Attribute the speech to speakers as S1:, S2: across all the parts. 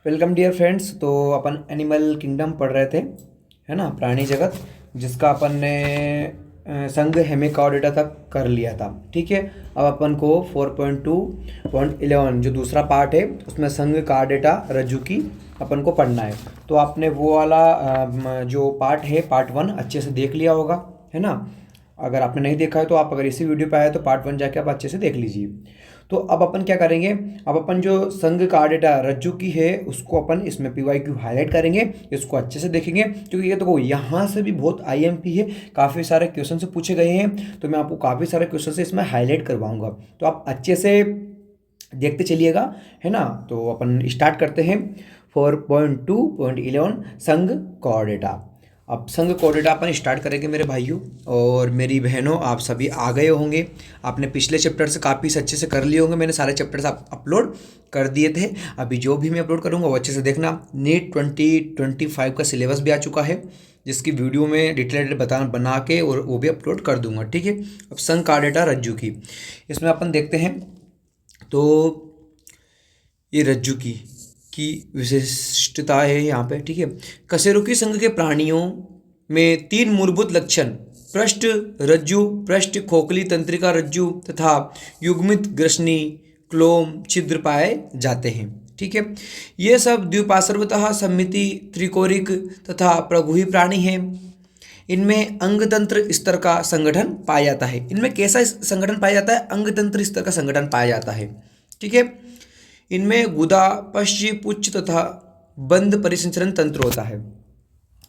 S1: Welcome dear friends. तो अपन animal kingdom पढ़ रहे थे, है ना, प्राणी जगत, जिसका अपन ने संघ हेमिकॉर्डेटा तक कर लिया था। ठीक है। अब अपन को 4.2.11 जो दूसरा पार्ट है उसमें संघ कार्डेटा रज्जु की अपन को पढ़ना है। तो आपने वो वाला जो पार्ट है पार्ट 1 अच्छे से देख लिया होगा, है ना। अगर आपने नहीं देखा है तो आप अगर इसी वीडियो पे आए तो पार्ट 1 जाके आप अच्छे से देख लीजिए। तो अब अपन क्या करेंगे, अब अपन जो संघ कार्डेटा रज्जु की है उसको अपन इसमें PYQ हाईलाइट करेंगे, इसको अच्छे से देखेंगे, क्योंकि ये देखो यहाँ से भी बहुत IMP है, काफ़ी सारे क्वेश्चन से पूछे गए हैं। तो मैं आपको काफ़ी सारे क्वेश्चन से इसमें हाईलाइट करवाऊंगा, तो आप अच्छे से देखते चलिएगा, है ना। तो अपन स्टार्ट करते हैं 4.2.11 संघ कोऑर्डिनेटा। अब संघ कोऑर्डिनेटा अपन स्टार्ट करेंगे मेरे भाइयों और मेरी बहनों। आप सभी आ गए होंगे, आपने पिछले चैप्टर से काफ़ी अच्छे से कर लिए होंगे। मैंने सारे चैप्टर्स अपलोड कर दिए थे, अभी जो भी मैं अपलोड करूँगा वो अच्छे से देखना। नीट 2025 का सिलेबस भी आ चुका है, जिसकी वीडियो में डिटेल बना के और वो भी अपलोड कर दूंगा। ठीक है। अब संघ कोऑर्डिनेटा रज्जु की, इसमें अपन देखते हैं। तो ये रज्जु की विशिष्टता है यहाँ पे। ठीक है। कशेरुकी संघ के प्राणियों में 3 मूलभूत लक्षण पृष्ठ रज्जु, पृष्ठ खोखली तंत्रिका रज्जु तथा युग्मित ग्रसनी क्लोम छिद्र पाए जाते हैं। ठीक है। ये सब द्विपार्श्वतः सममिति त्रिकोरिक तथा प्रगुही प्राणी हैं। इनमें अंगतंत्र स्तर का संगठन पाया जाता है। इनमें कैसा संगठन पाया जाता है? अंगतंत्र स्तर का संगठन पाया जाता है। ठीक है। इनमें गुदा पश्च पुच्छ तथा बंद परिसंचरण तंत्र होता है।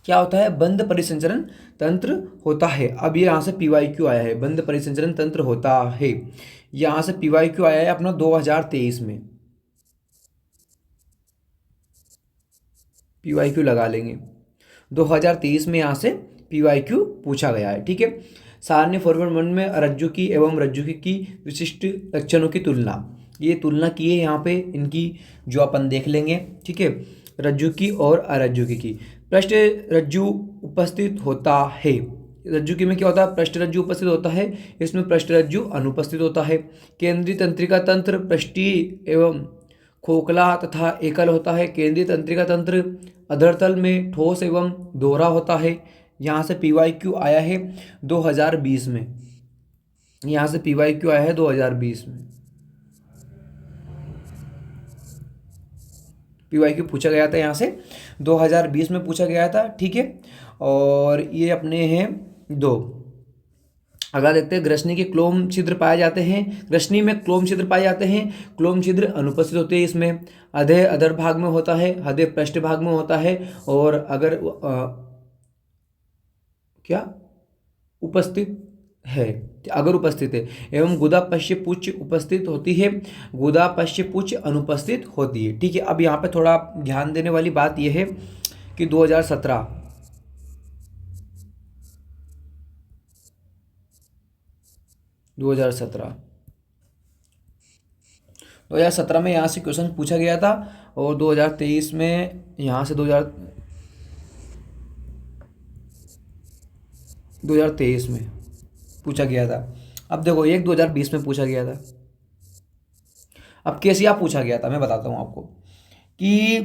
S1: क्या होता है? बंद परिसंचरण तंत्र होता है। अब ये यहाँ से PYQ आया है, बंद परिसंचरण तंत्र होता है। यहाँ से PYQ आया है अपना 2023 में, PYQ लगा लेंगे। 2023 में यहाँ से PYQ पूछा गया है। ठीक है। सारणी फॉरवर्ड 1 में रज्जु की एवं रज्जु की विशिष्ट लक्षणों की तुलना, ये तुलना की है यहाँ पे इनकी, जो अपन देख लेंगे। ठीक है। रज्जु की और अरज्जु की पृष्ठ रज्जु उपस्थित होता है। रज्जु की में क्या होता है? पृष्ठ रज्जु उपस्थित होता है, इसमें पृष्ठ रज्जु अनुपस्थित होता है। केंद्रीय तंत्रिका तंत्र पृष्ठीय एवं खोखला तथा एकल होता है। केंद्रीय तंत्रिका तंत्र अधरतल में ठोस एवं दोहरा होता है। यहाँ से PYQ आया है 2020 में, यहाँ से PYQ आया है 2020 में, PYQ पूछा गया था यहाँ से 2020 में पूछा गया था। ठीक है। और ये अपने हैं 2। अगला देखते हैं, ग्रसनी के क्लोम छिद्र पाए जाते हैं। ग्रसनी में क्लोम छिद्र पाए जाते हैं। क्लोम छिद्र अनुपस्थित होते हैं इसमें। अधे अधर भाग में होता है, हृदय पृष्ठ भाग में होता है। और अगर क्या उपस्थित है, अगर उपस्थित है, एवं गुदा पश्य पुच्छ उपस्थित होती है, गुदा पश्य पुच्छ अनुपस्थित होती है। ठीक है। अब यहाँ पे थोड़ा ध्यान देने वाली बात यह है कि 2017 में यहाँ से क्वेश्चन पूछा गया था, और 2023 में यहाँ से 2023 में पूछा गया था। अब देखो, एक 2020 में पूछा गया था। अब कैसे आप पूछा गया था मैं बताता हूँ आपको कि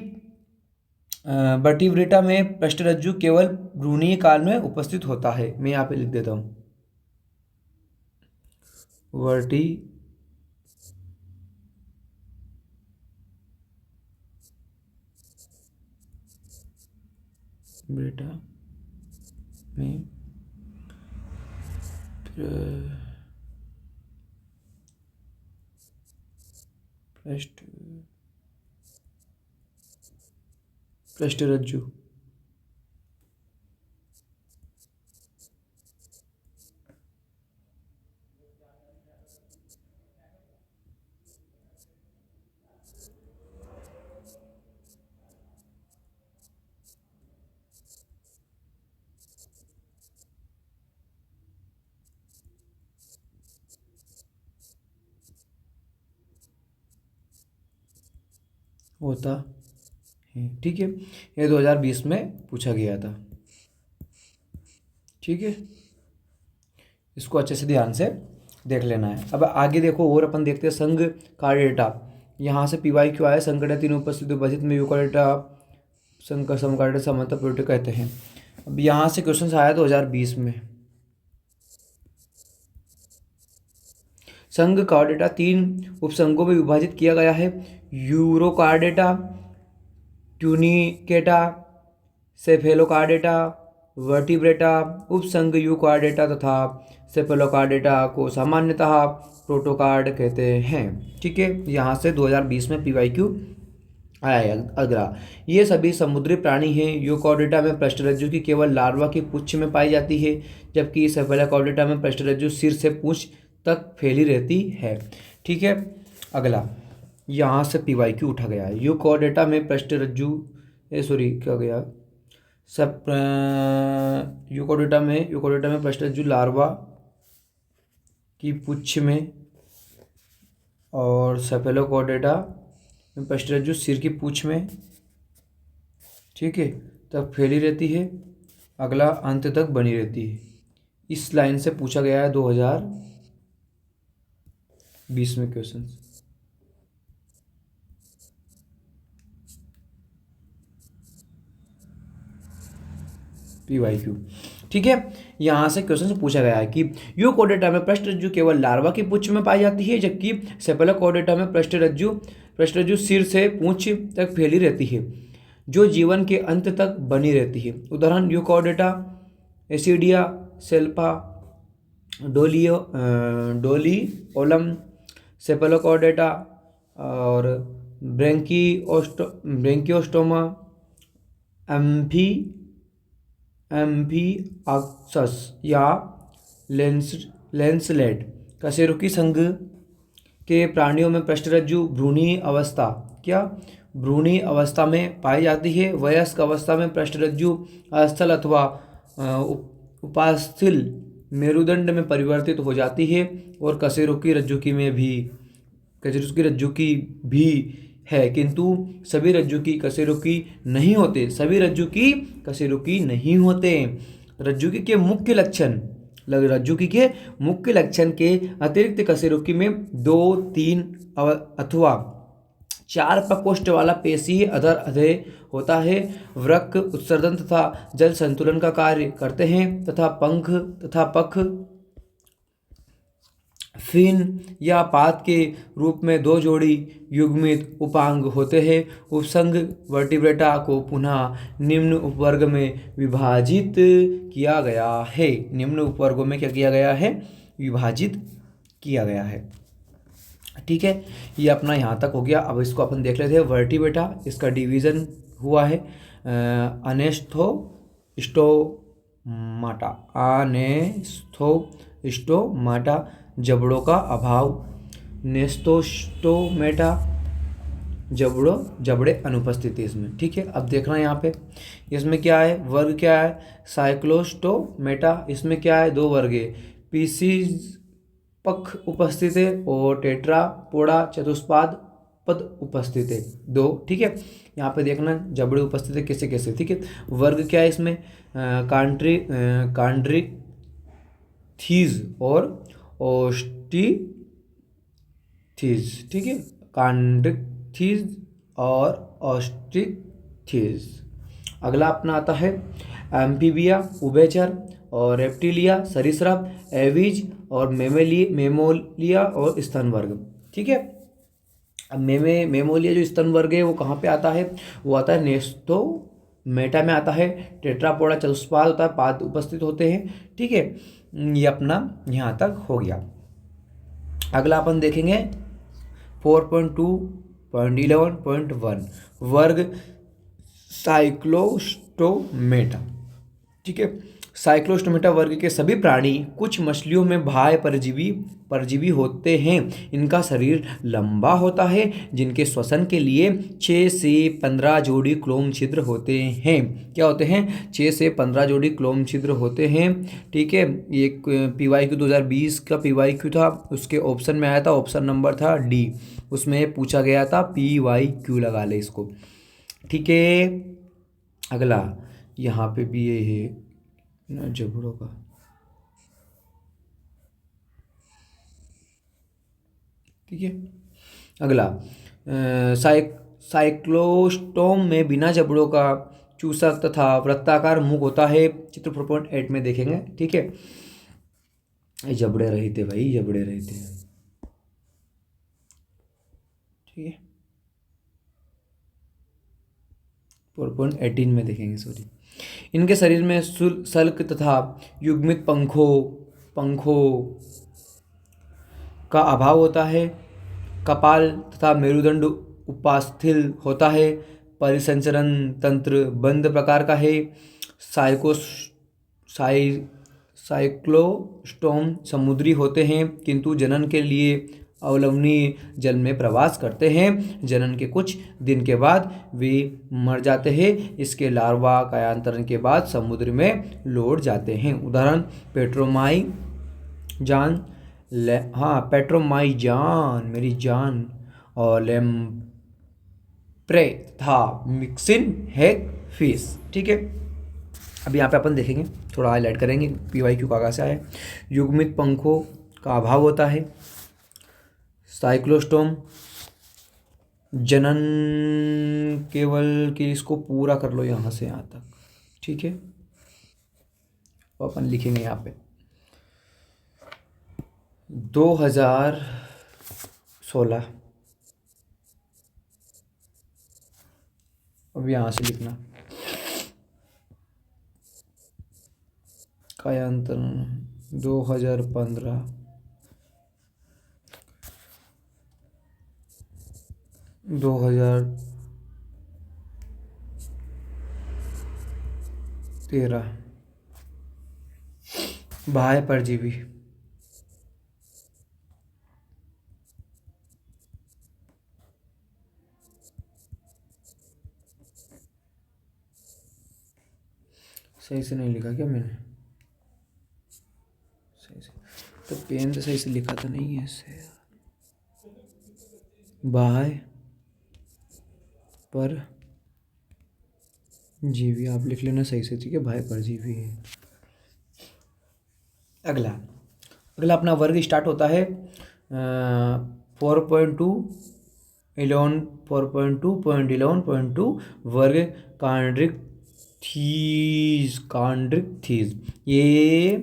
S1: वर्टिब्रेटा में पृष्ठरज्जु केवल भ्रूणीय काल में उपस्थित होता है। मैं यहाँ पे लिख देता हूँ, वर्टिब्रेटा में पृष्ठरज्जु होता है। ठीक है। ये 2020 में पूछा गया था। ठीक है। इसको अच्छे से ध्यान से देख लेना है। अब आगे देखो, और अपन देखते हैं संघ कार्डेटा यहाँ से पीवाई क्यू आया, संकट तीन उपस्थित विभाजित में यू का डेटा संकर समका डेटा समानता प्रोडक्ट कहते हैं। अब यहाँ से क्वेश्चन आया 2020 में। संघ कार्डेटा तीन उपसंघों में विभाजित किया गया है, यूरोकार्डेटा, ट्यूनिकेटा, सेफेलोकार्डेटा, वर्टिब्रेटा। उपसंघ यूकार्डेटा तथा सेफेलोकार्डेटा को सामान्यतः प्रोटोकार्ड कहते हैं। ठीक है, यहाँ से 2020 में पीवाईक्यू आया है। अगला, ये सभी समुद्री प्राणी हैं। यूकॉर्डेटा में पृष्ठरज्जु की केवल लार्वा की पुच्छ में पाई जाती है, जबकि सेफेलोकॉर्डेटा में पृष्ठरज्जु सिर से पूंछ तक फैली रहती है। ठीक है, अगला, यहाँ से पीवाईक्यू उठा गया है। यूकॉर्डेटा में पृष्ठरज्जु क्या गया सब यूकॉर्डेटा में पृष्ठरज्जु लार्वा की पुच्छ में, और सेफेलोकॉर्डेटा में पृष्ठरज्जु सिर की पूंछ में, ठीक है, तब फैली रहती है। अगला, अंत तक बनी रहती है। इस लाइन से पूछा गया है 2020 में क्वेश्चन। पीवाईक्यू, ठीक है, यहाँ से क्वेश्चन से पूछा गया है कि यूकोडेटा में पृष्ठरज्जु केवल लार्वा की पूंछ में पाई जाती है, जबकि सेफेलोकॉर्डेटा में पृष्ठरज्जु सिर से पूंछ तक फैली रहती है, जो जीवन के अंत तक बनी रहती है। उदाहरण, यूकोडेटा, एसिडिया, सेल्फा, डोलियोलम, सेफेलोकॉर्डेटा और ब्रेंकियोस्टोमा, एम्फीआक्सस या लेंसलेट। कशेरुकी संघ के प्राणियों में पृष्ठरज्जु भ्रूणी अवस्था में पाई जाती है। वयस्क अवस्था में पृष्ठरज्जु अस्थल अथवा उपास्थल मेरुदंड में परिवर्तित हो जाती है, और कशेरुकी रज्जुकी भी है, किंतु सभी रज्जु की कशेरुकी नहीं होते। रज्जुकी के मुख्य लक्षण के अतिरिक्त कशेरुकी में 2, 3 अथवा 4 प्रकोष्ठ वाला पेशीय अधर होता है। वृक्क उत्सर्जन तथा जल संतुलन का कार्य करते हैं, तथा पंख तथा पख फिन या पात के रूप में 2 जोड़ी युग्मित उपांग होते हैं। उपसंघ वर्टिब्रेटा को पुनः निम्न उपवर्ग में विभाजित किया गया है। निम्न उपवर्गों में क्या किया गया है? विभाजित किया गया है। ठीक है, ये अपना यहाँ तक हो गया। अब इसको अपन देख लेते हैं वर्टिब्रेटा। इसका डिवीज़न हुआ है अनेस्थोस्टोमाटा, जबड़ों का अभाव। नेस्टोस्टोमेटा, जबड़े अनुपस्थिति इसमें। ठीक है, अब देखना यहाँ पे इसमें क्या है, वर्ग क्या है। साइक्लोस्टोमेटा, इसमें क्या है, 2 वर्ग है। पीसीज पख उपस्थित है, और टेट्रापोडा चतुष्पाद पद उपस्थित है 2। ठीक है, यहाँ पे देखना जबड़े उपस्थित है कैसे कैसे। ठीक है, वर्ग क्या है इसमें, कांड्रिथीज और ओस्टिथीज। ठीक है, कांड्रिथीज और ओस्टिथीज। अगला अपना आता है एम्फीबिया उभयचर, और रेप्टिलिया सरीसृप, एवीज और मेमोलिया और स्तन वर्ग। ठीक है, अब मेमोलिया जो स्तन वर्ग है वो कहाँ पे आता है, वो आता है नेस्टोमेटा में आता है। टेट्रापोडा चतुष्पाद होता है, पाद उपस्थित होते हैं। ठीक है, ये अपना यहाँ तक हो गया। अगला अपन देखेंगे 4.2.11.1 वर्ग साइक्लोस्टोमेटा। ठीक है, साइक्लोस्टोमेटा वर्ग के सभी प्राणी कुछ मछलियों में बाह्य परजीवी होते हैं। इनका शरीर लंबा होता है, जिनके श्वसन के लिए 6 से 15 जोड़ी क्लोम छिद्र होते हैं। क्या होते हैं? 6 से 15 जोड़ी क्लोम छिद्र होते हैं। ठीक है, ये पीवाईक्यू 2020 का पीवाईक्यू था, उसके ऑप्शन में आया था, ऑप्शन नंबर था डी, उसमें पूछा गया था पीवाईक्यू, लगा ले इसको। ठीक है, अगला यहाँ पे भी ये है जबड़ों का। ठीक है, अगला साइक्लोस्टोम में बिना जबड़ों का चूसक तथा वृत्ताकार मुख होता है। चित्र 4.8 में देखेंगे। ठीक है, ये जबड़े रहे थे भाई, जबड़े रहे थे। ठीक है, 4.18 में देखेंगे, सॉरी। इनके शरीर में सल्क तथा युग्मित पंखों का अभाव होता है। कपाल तथा मेरुदंड उपास्थिल होता है। परिसंचरण तंत्र बंद प्रकार का है। साइक्लोस्टोम समुद्री होते हैं किंतु जनन के लिए अवलवनीय जल में प्रवास करते हैं। जनन के कुछ दिन के बाद वे मर जाते हैं। इसके लार्वा कायांतरण के बाद समुद्र में लौट जाते हैं। उदाहरण पेट्रोमाइजान मेरी जान और लेम्प्रे था मिक्सिन हैग फिश। ठीक है, अब यहाँ पे अपन देखेंगे, थोड़ा हाईलाइट करेंगे PYQ कहाँ से आया। युग्मित पंखों का अभाव होता है। साइक्लोस्टोम जनन केवल कि इसको पूरा कर लो यहाँ से यहाँ तक। ठीक है, तो अपन लिखेंगे यहाँ पे 2016। अब यहाँ से लिखना कायांतरण 2015, 2013 बाह्य परजीवी। सही से नहीं लिखा क्या मैंने? सही से तो पेन से सही से लिखा तो नहीं है इससे। बाह्य पर जीवी आप लिख लेना सही से। ठीक है, बाह्य परजीवी है। अगला अपना वर्ग स्टार्ट होता है 4.2.11.2 वर्ग कांड्रिक्थीज। ये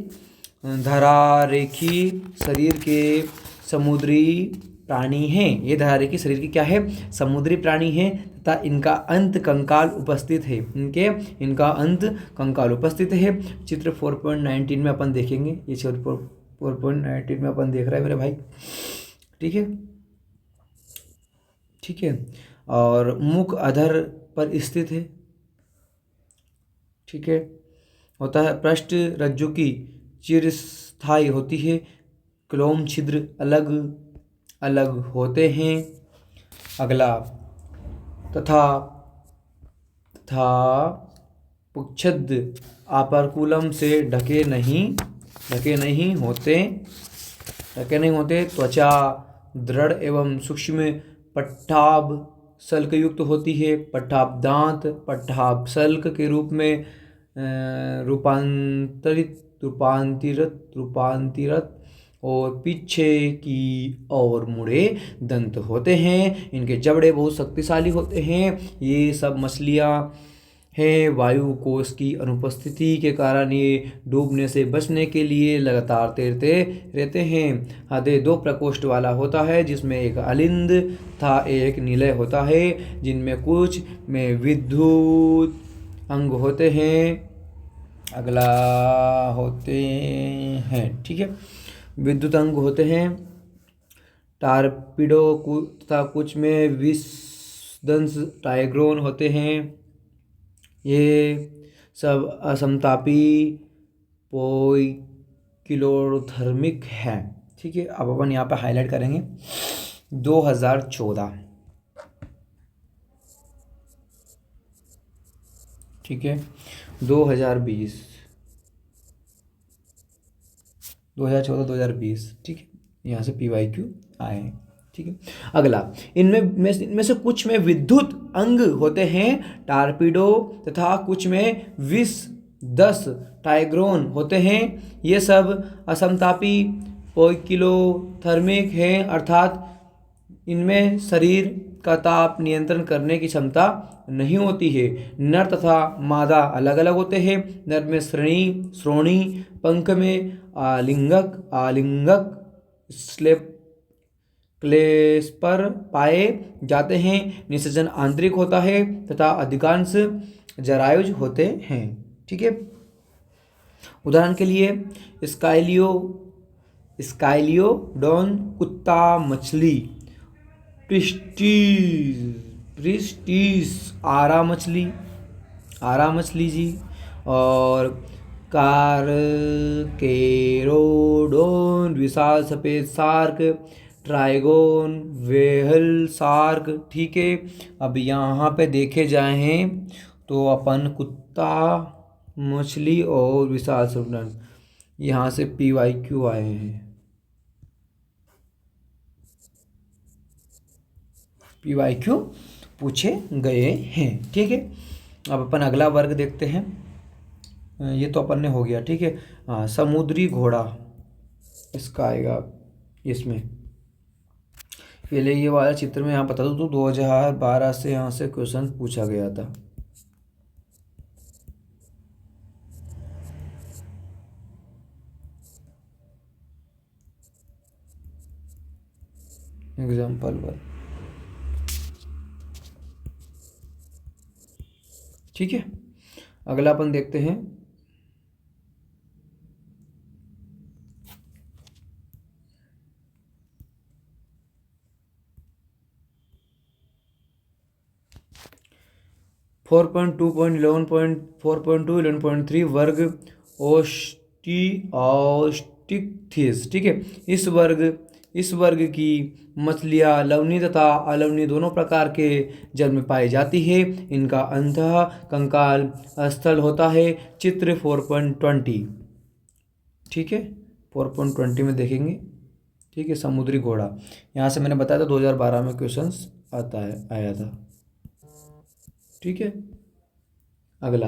S1: धरारेखी शरीर के समुद्री प्राणी हैं। ये धरारेखी शरीर की क्या है? समुद्री प्राणी हैं तथा इनका अंत कंकाल उपस्थित है। इनका अंत कंकाल उपस्थित है। चित्र 4.19 में अपन देखेंगे। ये चित्र 4.19 में अपन देख रहे हैं मेरे भाई। ठीक है, ठीक है, और मुख अधर पर स्थित है। ठीक है, होता है। पृष्ठ रज्जु की चिरस्थायी होती है। क्लोम छिद्र अलग अलग होते हैं। अगला तथा पुच्छद आपर्कुलम से ढके नहीं होते। त्वचा दृढ़ एवं सूक्ष्म पट्टाभ सल्क युक्त होती है। पट्टाभ दांत पट्टाभ सल्क के रूप में रूपांतरित और पीछे की ओर मुड़े दंत होते हैं। इनके जबड़े बहुत शक्तिशाली होते हैं। ये सब मछलियाँ हैं। वायु कोश की अनुपस्थिति के कारण ये डूबने से बचने के लिए लगातार तैरते रहते हैं। हृदय 2 प्रकोष्ठ वाला होता है, जिसमें एक अलिंद तथा एक निलय होता है, जिनमें कुछ में विद्युत अंग होते हैं। अगला होते हैं, ठीक है, विद्युत अंग होते हैं टारपीडो तथा कुछ में विषदंश टाइग्रोन होते हैं। ये सब असमतापी पोइकिलोथर्मिक है। ठीक है, अब अपन यहाँ पे हाईलाइट करेंगे 2014। ठीक है, 2020, 2014-2020। ठीक है, यहाँ से PYQ आए हैं। ठीक है, अगला इनमें से कुछ में विद्युत अंग होते हैं टारपीडो तथा कुछ में 20-10 टाइग्रोन होते हैं। ये सब असमतापी पोइकिलोथर्मिक हैं, अर्थात इनमें शरीर का ताप नियंत्रण करने की क्षमता नहीं होती है। नर तथा मादा अलग अलग होते हैं। नर में श्रोणी, पंख में आलिंगक आलिंगक स्लेप क्लेस्पर पाए जाते हैं। निषेचन आंतरिक होता है तथा अधिकांश जरायुज होते हैं। ठीक है, उदाहरण के लिए स्काइलियो स्काइलियोडॉन कुत्ता मछली, प्रिस्टीज प्रिस्टीस आरा मछली जी, और कारकेरोडोन विशाल सफ़ेद शार्क, ट्राइगोन वेहल शार्क। ठीक है, अब यहाँ पे देखे जाएं तो अपन कुत्ता मछली और विशाल समुद्र, यहाँ से PYQ आए हैं। PYQ पूछे गए हैं। ठीक है, अब अपन अगला वर्ग देखते हैं। ये तो अपन ने हो गया। ठीक है, हाँ, समुद्री घोड़ा इसका आएगा इसमें। पहले ये वाला चित्र में यहाँ बता दूँ तो 2012 से यहाँ से क्वेश्चन पूछा गया था। एग्जाम्पल 1। ठीक है, अगला अपन देखते हैं। फोर पॉइंट 11.2 11.3 वर्ग ओस्टिक्थिस। ठीक है, इस वर्ग की मछलियाँ लवणीय तथा अलवणीय दोनों प्रकार के जल में पाई जाती है। इनका अंतः कंकाल स्थल होता है। चित्र 4.20। ठीक है, 4.20 में देखेंगे। ठीक है, समुद्री घोड़ा यहाँ से मैंने बताया था 2012 में क्वेश्चंस आया था। ठीक है, अगला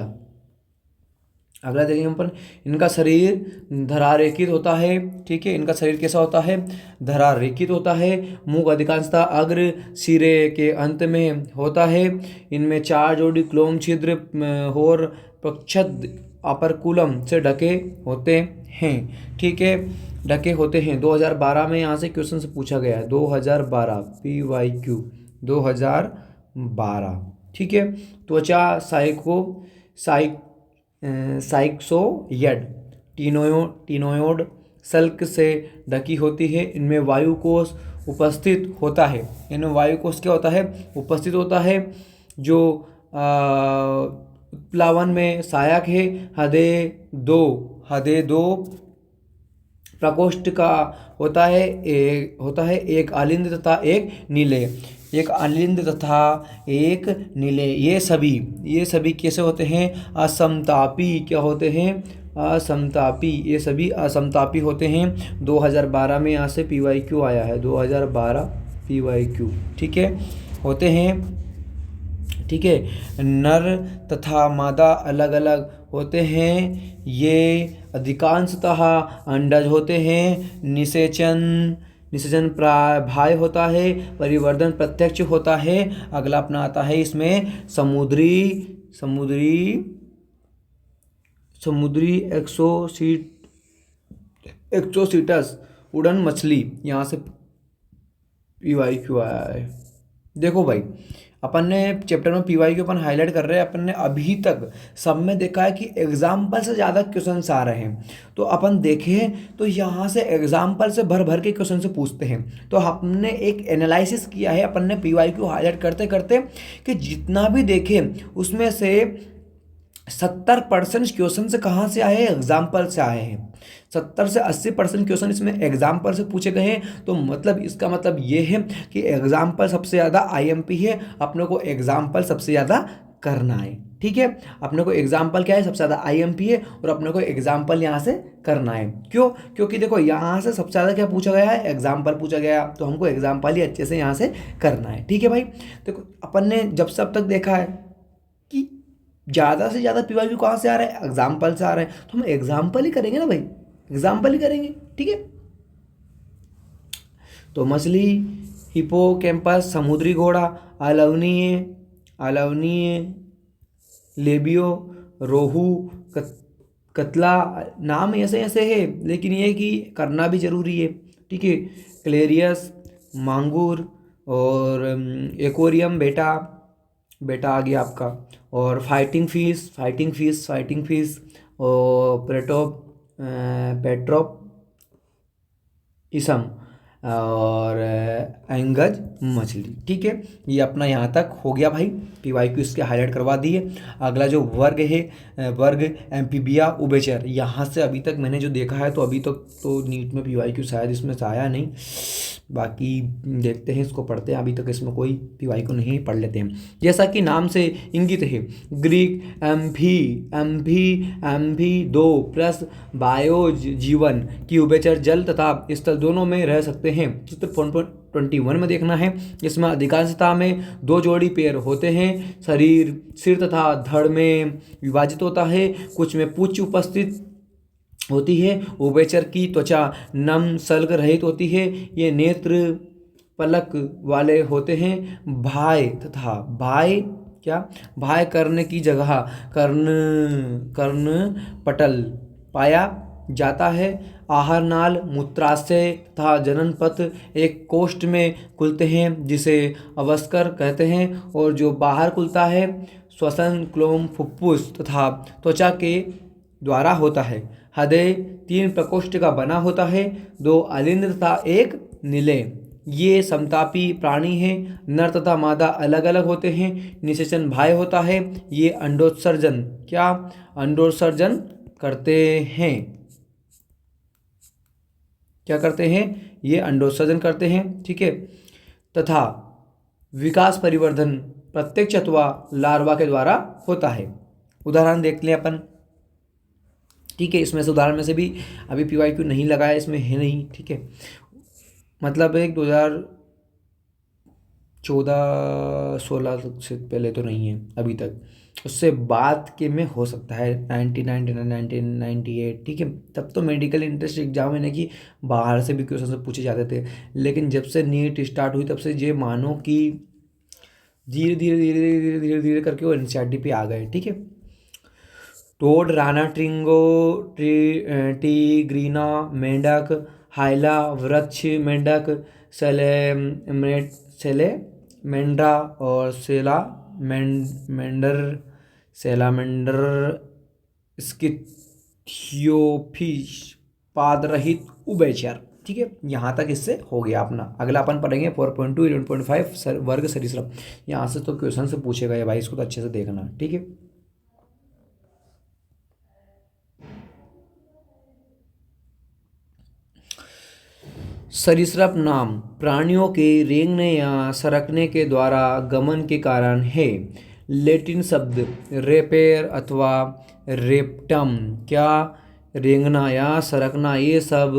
S1: देखेंगे अपन। इनका शरीर धरारेखित होता है। ठीक है, इनका शरीर कैसा होता है? धरारेखित होता है। मुख अधिकांशतः अग्र सिरे के अंत में होता है। इनमें 4 जोड़ी क्लोम छिद्र और प्रच्छद अपर्कुलम से ढके होते हैं। ठीक है, ढके होते हैं। 2012 में यहाँ से क्वेश्चन से पूछा गया है। 2012 PYQ 2012। ठीक है, त्वचा साइक्सोयड टिनोयोड सल्क से ढकी होती है। इनमें वायुकोश उपस्थित होता है। इनमें वायुकोश क्या होता है? उपस्थित होता है, जो प्लावन में सहायक है। हदे दो प्रकोष्ठ का होता है। एक अलिंद तथा एक नीले। ये सभी कैसे होते हैं? असमतापी। क्या होते हैं? असमतापी। ये सभी असमतापी होते हैं। 2012 में यहाँ से PYQ आया है। 2012 PYQ। ठीक है, होते हैं। ठीक है, नर तथा मादा अलग अलग होते हैं। ये अधिकांशतः अंडज होते हैं। निषेचन प्राय होता है। परिवर्धन प्रत्यक्ष होता है। अगला अपना आता है इसमें समुद्री एक्सोसीटस उड़न मछली। यहाँ से PYQ आया है। देखो भाई, अपन ने चैप्टर में PYQ अपन हाईलाइट कर रहे हैं। अपन ने अभी तक सब में देखा है कि एग्जाम्पल से ज़्यादा क्वेश्चंस आ रहे हैं। तो अपन देखें तो यहाँ से एग्जाम्पल से भर भर के क्वेश्चन से पूछते हैं। तो हमने एक एनालिसिस किया है अपन ने PYQ हाईलाइट करते करते कि जितना भी देखें उसमें से 70% क्वेश्चन से कहाँ से आए हैं? एग्जाम्पल से आए हैं। 70 से 80% क्वेश्चन इसमें एग्जाम्पल से पूछे गए हैं। तो मतलब इसका मतलब ये है कि एग्जाम्पल सबसे ज़्यादा IMP है। अपने को एग्जाम्पल सबसे ज़्यादा करना है। ठीक है, अपने को एग्जाम्पल क्या है? सबसे ज़्यादा IMP है और अपने को एग्जाम्पल यहाँ से करना है। क्यों? क्योंकि देखो यहाँ से सबसे ज़्यादा क्या पूछा गया है? एग्जाम्पल पूछा गया, तो हमको एग्जाम्पल ही अच्छे से यहाँ से करना है। ठीक है भाई, देखो अपन ने जब से अब तक देखा है कि ज़्यादा से ज़्यादा PYQ कहाँ से आ रहा है? एग्जाम्पल से आ रहा है। तो हम एग्जाम्पल ही करेंगे ना भाई, एग्जाम्पल ही करेंगे। ठीक है, तो मछली हिपोकैम्पस समुद्री घोड़ा, अलवनीय अलवनीय लेबियो, रोहू, कतला। नाम ऐसे ऐसे है लेकिन ये कि करना भी जरूरी है। ठीक है। क्लेरियस, मांगूर और एक्वेरियम बेटा, बेटा आ गया आपका। और फाइटिंग फिश और पेट्रोप इसम और एंगज मछली। ठीक है, ये अपना यहाँ तक हो गया भाई। पीवाईक्यू इसके हाईलाइट करवा दिए। अगला जो वर्ग है, वर्ग एम्फीबिया उभयचर। यहाँ से अभी तक मैंने जो देखा है तो अभी तक तो नीट में पीवाईक्यू शायद इसमें से आया नहीं, बाकी देखते हैं, इसको पढ़ते हैं। अभी तक इसमें कोई पीवाईक्यू नहीं, पढ़ लेते हैं। जैसा कि नाम से इंगित है, ग्रीक एम्फी एम्फी एम्फी दो प्लस बायोज जीवन की उभयचर जल तथा स्थल दोनों में रह सकते हैं। चित्र 21 में देखना है। इसमें अधिकांशतः में दो जोड़ी पैर होते हैं। शरीर सिर तथा धड़ में विभाजित होता है। कुछ में पूंछ उपस्थित होती है। उभयचर की त्वचा नम सल्क रहित होती है। ये नेत्र पलक वाले होते हैं। भाय तथा भाय क्या भाय करने की जगह कर्ण कर्ण पटल पाया जाता है। आहार नाल, मूत्राशय तथा जनन पथ एक कोष्ठ में खुलते हैं जिसे अवस्कर कहते हैं, और जो बाहर खुलता है श्वसन क्लोम फुफ्फुस तथा त्वचा के द्वारा होता है। हृदय 3 प्रकोष्ठ का बना होता है, 2 अलिंद तथा 1 निलय। ये समतापी प्राणी हैं। नर तथा मादा अलग अलग होते हैं। निषेचन भाय होता है। ये अंडोत्सर्जन करते हैं। क्या करते हैं? ये अंडोत्सर्जन करते हैं। ठीक है। तथा विकास परिवर्धन प्रत्यक्ष अथवा लार्वा के द्वारा होता है। उदाहरण देख लें अपन। ठीक है, इसमें से उदाहरण में से भी अभी पीवाईक्यू नहीं लगाया, इसमें है नहीं। ठीक है, मतलब एक 2014-16 से पहले तो नहीं है अभी तक, उससे बाद के में हो सकता है 1999 1998। ठीक है, तब तो मेडिकल इंट्रेंस एग्जाम है ना कि बाहर से भी क्वेश्चन से पूछे जाते थे। लेकिन जब से नीट स्टार्ट हुई तब से ये मानो कि धीरे धीरे धीरे धीरे धीरे धीरे करके वो एनसीईआरटी पे आ गए। ठीक है। टोड, राना, ट्रिंगो, टीग्रीना, मेंढक, हाइला, वृक्ष मेंढक, सेलेमेंड्रा और सेलामेंडर स्किथियोफिश पादरहित उभयचर। ठीक है, यहाँ तक इससे हो गया अपना। अगला अपन पढ़ेंगे 4.2 11.5 वर्ग सरीसृप। यहाँ से तो क्वेश्चन से पूछेगा ये भाई, इसको तो अच्छे से देखना। ठीक है। सरीसृप नाम प्राणियों के रेंगने या सरकने के द्वारा गमन के कारण है। लैटिन शब्द रेपेर अथवा रेप्टम, क्या रेंगना या सरकना, ये सब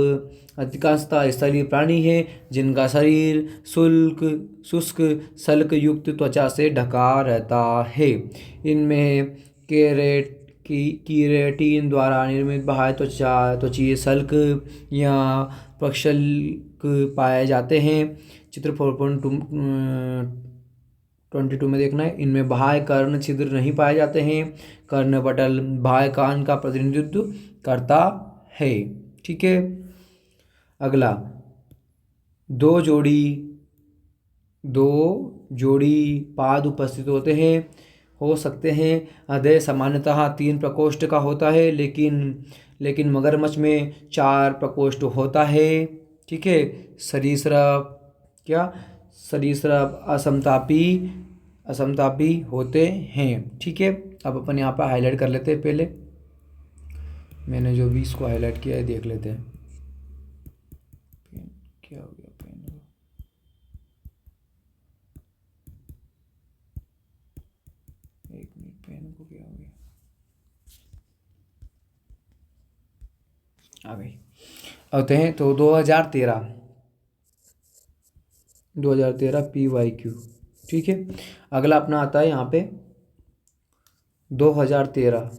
S1: अधिकांशतः स्थलीय प्राणी है जिनका शरीर शुष्क सल्क युक्त त्वचा से ढका रहता है। इनमें कीरेटिन द्वारा निर्मित बाह्य त्वचीय सल्क या प्रक्षाल्क पाए जाते हैं। चित्र 4.22 में देखना है। इनमें बाह्य कर्ण छिद्र नहीं पाए जाते हैं। कर्णपटल बाह्य कान का प्रतिनिधित्व करता है। ठीक है। अगला दो जोड़ी पाद उपस्थित होते हैं, हो सकते हैं। हृदय सामान्यतः 3 प्रकोष्ठ का होता है, लेकिन मगरमच्छ में 4 प्रकोष्ठ होता है। ठीक है। सरीसृप असमतापी होते हैं। ठीक है। अब अपन यहाँ पर हाईलाइट कर लेते हैं। पहले मैंने जो भी इसको हाईलाइट किया है देख लेते हैं। पेन क्या हो गया? पेन को एक मिनट, पेन को क्या हो गया? आ गई। आते हैं तो 2013 पीवाईक्यू। ठीक है। अगला अपना आता है यहाँ पे 2013।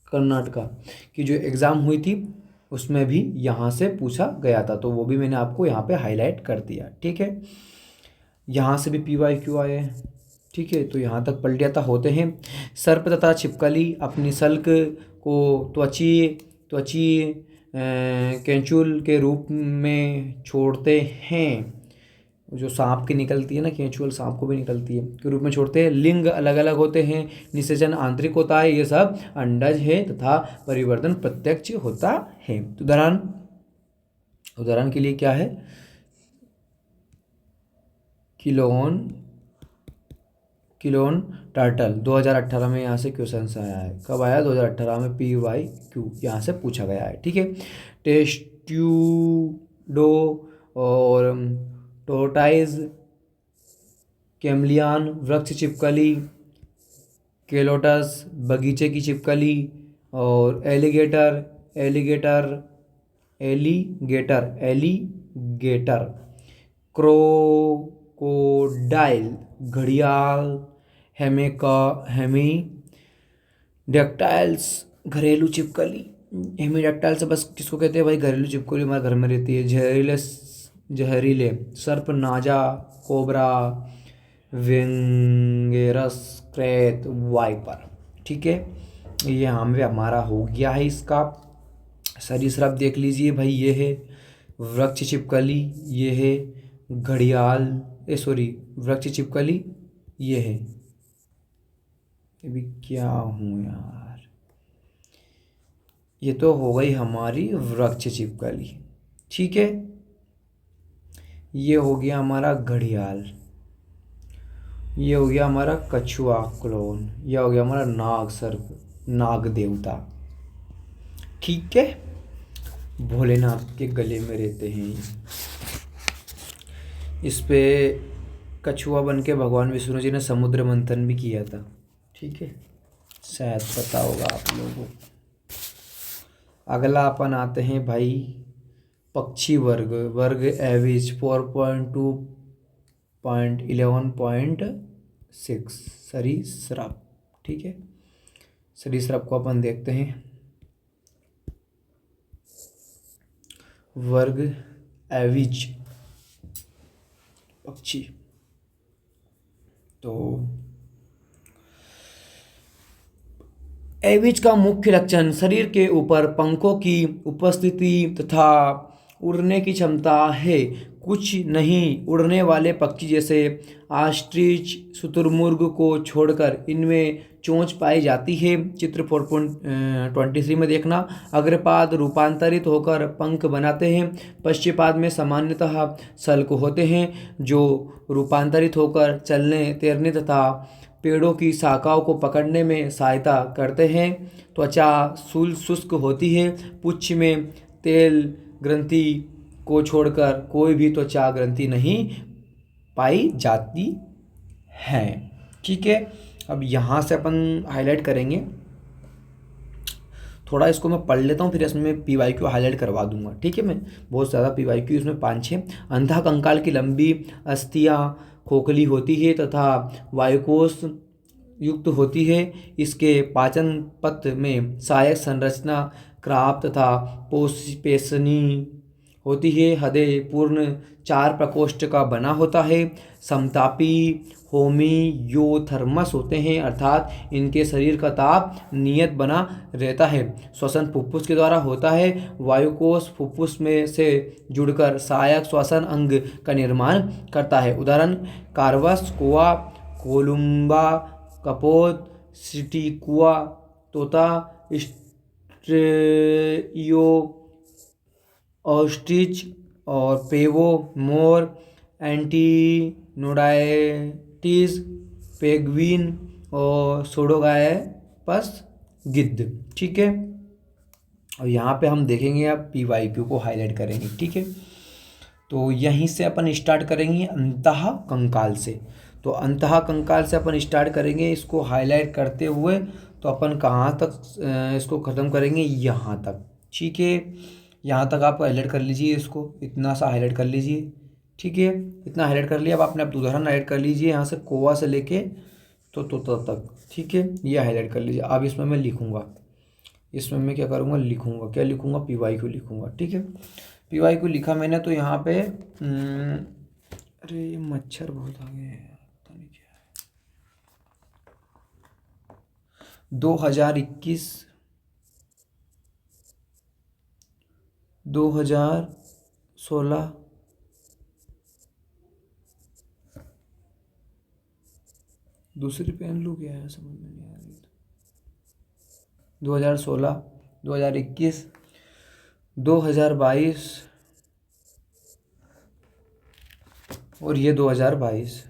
S1: कर्नाटका की जो एग्ज़ाम हुई थी उसमें भी यहाँ से पूछा गया था, तो वो भी मैंने आपको यहाँ पे हाईलाइट कर दिया। ठीक है, यहाँ से भी PYQ आए हैं। ठीक है, तो यहाँ तक पलटियाता होते हैं। सर्प तथा छिपकली अपनी सल्क को त्वचीय केंचुल के रूप में छोड़ते हैं। जो सांप की निकलती है ना, केंचुअल सांप को भी निकलती है, के रूप में छोड़ते हैं। लिंग अलग अलग होते हैं, निषेचन आंतरिक होता है, ये सब अंडज है तथा परिवर्तन प्रत्यक्ष होता है। तो उदाहरण के लिए क्या है, किलोन टार्टल 2018 में यहाँ से क्वेश्चन आया है। कब आया? 2018 में PYQ यहाँ से पूछा गया है। ठीक है, टेस्ट्यूडो और टोर्टाइज, कैमलियन वृक्ष छिपकली, केलोटस बगीचे की छिपकली, और एलिगेटर, क्रोकोडाइल घड़ियाल, हेमीडेक्टाइल्स घरेलू छिपकली। हेमीडेक्टाइल्स बस किसको कहते हैं भाई? घरेलू छिपकली हमारे घर में रहती है। जहरीले सर्प, नाजा, कोबरा, वेंगेरस, क्रेत, वाइपर। ठीक है, ये हमारा हो गया है। इसका सरीसृप देख लीजिए भाई, ये है वृक्ष छिपकली, ये है घड़ियाल, वृक्ष छिपकली, ये है, अभी क्या हूँ यार, ये तो हो गई हमारी वृक्ष छिपकली। ठीक है, ये हो गया हमारा घड़ियाल, ये हो गया हमारा कछुआ क्लोन, ये हो गया हमारा नाग सर्प, नाग देवता। ठीक है, भोलेनाथ के गले में रहते हैं। इस पे कछुआ बन के भगवान विष्णु जी ने समुद्र मंथन भी किया था। ठीक है, शायद पता होगा आप लोगों को। अगला अपन आते हैं भाई पक्षी वर्ग एविज 4.2.11.6 सरीसृप। ठीक है, सरीसृप को अपन देखते हैं। वर्ग एविज पक्षी, तो एविज का मुख्य लक्षण शरीर के ऊपर पंखों की उपस्थिति तथा उड़ने की क्षमता है। कुछ नहीं उड़ने वाले पक्षी जैसे ऑस्ट्रिच, शुतुरमुर्ग को छोड़कर इनमें चोंच पाई जाती है। चित्र 4.23 में देखना। अग्रपाद रूपांतरित होकर पंख बनाते हैं। पश्चिपाद में सामान्यतः सल्क होते हैं जो रूपांतरित होकर चलने, तैरने तथा पेड़ों की शाखाओं को पकड़ने में सहायता करते हैं। त्वचा शुष्क होती है। पुच्छ में तेल ग्रंथि को छोड़कर कोई भी त्वचा ग्रंथि नहीं पाई जाती है। ठीक है, अब यहाँ से अपन हाईलाइट करेंगे थोड़ा, इसको मैं पढ़ लेता हूँ, फिर इसमें PYQ हाईलाइट करवा दूंगा। ठीक है, मैं बहुत ज़्यादा PYQ इसमें 5-6। अंधा कंकाल की लंबी अस्थियाँ खोखली होती है तथा वायुकोश युक्त होती है। इसके पाचन पथ में सहायक संरचना क्राप तथा पेशनी होती है। हृदय पूर्ण 4 प्रकोष्ठ का बना होता है। समतापी होमियोथर्मस होते हैं, अर्थात इनके शरीर का ताप नियत बना रहता है। श्वसन फुफ्फुस के द्वारा होता है। वायुकोश फुफ्फुस में से जुड़कर सहायक श्वसन अंग का निर्माण करता है। उदाहरण कार्वस, कोआ, कोलुम्बा, कपोत, सिटिकुआ, तोता, स्ट्रेयो, ऑस्ट्रिच और पेवो, मोर, एंटीनोडाइटिस, पेंगुइन और सोडोगायपस गिद्ध। ठीक है, और यहाँ पे हम देखेंगे, आप PYQ को हाईलाइट करेंगे। ठीक है, तो यहीं से अपन स्टार्ट करेंगे अंतः कंकाल से। तो अंतः कंकाल से अपन स्टार्ट करेंगे इसको हाईलाइट करते हुए, तो अपन कहाँ तक इसको ख़त्म करेंगे? यहाँ तक। ठीक है, यहाँ तक आप हाईलाइट कर लीजिए, इसको इतना सा हाईलाइट कर लीजिए। ठीक है, इतना हाईलाइट कर लिया। अब आपने उदाहरण हाईलाइट कर लीजिए, यहाँ से कोवा से लेके तो तोता तक। ठीक है, ये हाईलाइट कर लीजिए। अब इसमें मैं लिखूँगा इसमें मैं क्या करूँगा, लिखूँगा, क्या लिखूँगा, पी वाई क्यू लिखूँगा। ठीक है, पी वाई क्यू लिखा मैंने, तो यहाँ पे अरे ये मच्छर बहुत आ गए हैं, पता नहीं क्या है। 2021 2016 दूसरी पेन लूँ क्या है, समझ में नहीं आ रही। 2016, 2021, 2022 और ये 2022।